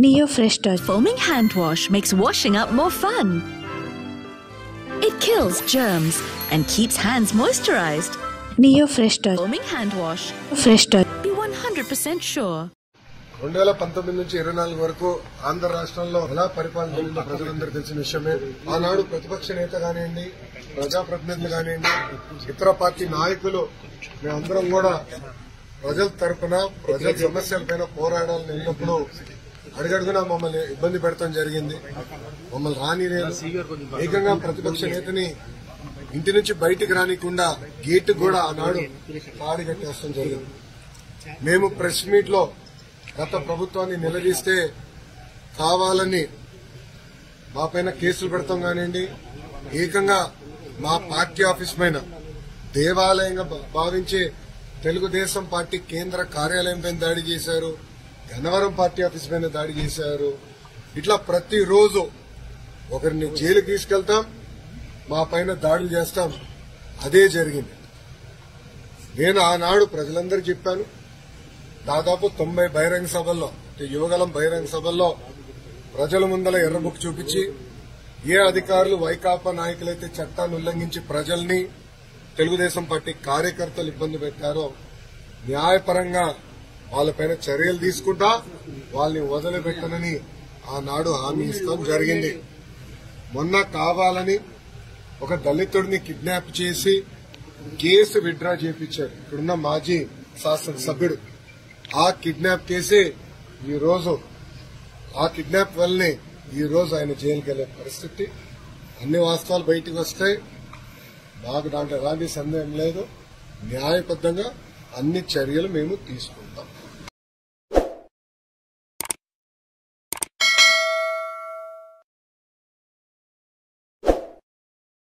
Neo Fresh Touch. Foaming hand wash makes washing up more fun. It kills germs and keeps hands moisturized. Neo Fresh Touch. Foaming hand wash. Fresh Touch. Be 100% sure. 2019 నుంచి 24 వరకు ఆంధ్ర రాష్ట్రంలో ఎలా పరిపాలన జరిగిందో ప్రజలందరూ తెలిసిన విషయమే. ఆనాడు ప్రతిపక్ష నేత కానివ్వండి, ప్రజాప్రతినిధులు కానివ్వండి, ఇతర పార్టీ నాయకులు మేమందరం కూడా ప్రజల తరఫున ప్రజల సమస్యలపైన పోరాడాలని వెళ్ళినప్పుడు అడుగడుగునా మమ్మల్ని ఇబ్బంది పెడతాం జరిగింది. మమ్మల్ని రానిలేదు. ఏకంగా ప్రతిపక్ష నేతని ఇంటి నుంచి బయటికి రానికుండా గేటు కూడా ఆనాడు తాడి కట్టేస్తాం జరిగింది. మేము ప్రెస్ మీట్ లో గత ప్రభుత్వాన్ని నిలదీస్తే కావాలని మా పైన కేసులు పెడతాం కానివ్వండి, ఏకంగా మా పార్టీ ఆఫీస్ పైన దేవాలయంగా భావించే తెలుగుదేశం పార్టీ కేంద్ర కార్యాలయం పైన దాడి చేశారు, గన్నవరం పార్టీ ఆఫీస్ పైన దాడి చేశారు. ఇట్లా ప్రతిరోజు ఒకరిని జైలుకి తీసుకెళ్తాం, మా పైన దాడులు చేస్తాం. అదే జరిగింది. నేను ఆనాడు ప్రజలందరూ చెప్పాను. దాదాపు 90 బహిరంగ సభల్లో, యువగలం బహిరంగ సభల్లో ప్రజల ముందల ఎర్రబుక్ చూపించి ఏ అధికారులు వైకాపా నాయకులైతే చట్టాన్ని ఉల్లంఘించి ప్రజల్ని, తెలుగుదేశం పార్టీ కార్యకర్తలు ఇబ్బంది పెట్టారో న్యాయపరంగా వాళ్ళపైన చర్యలు తీసుకుంటా వాళ్ళని వదిలిపెట్టనని ఆనాడు హామీ ఇస్తాం జరిగింది. మొన్న కావాలని ఒక దళితుడిని కిడ్నాప్ చేసి కేసు విత్డ్రా చేయించారు ఇక్కడున్న మాజీ శాసనసభ్యుడు. ఆ కిడ్నాప్ కేసే ఈరోజు, ఆ కిడ్నాప్ వల్లనే ఈరోజు ఆయన జైలుకి వెళ్లే పరిస్థితి. అన్ని వాస్తవాలు బయటకు వస్తాయి. మాకు దాంట్లో ఎలాంటి సందేహం లేదు. న్యాయబద్దంగా అన్ని చర్యలు మేము తీసుకుంటాం.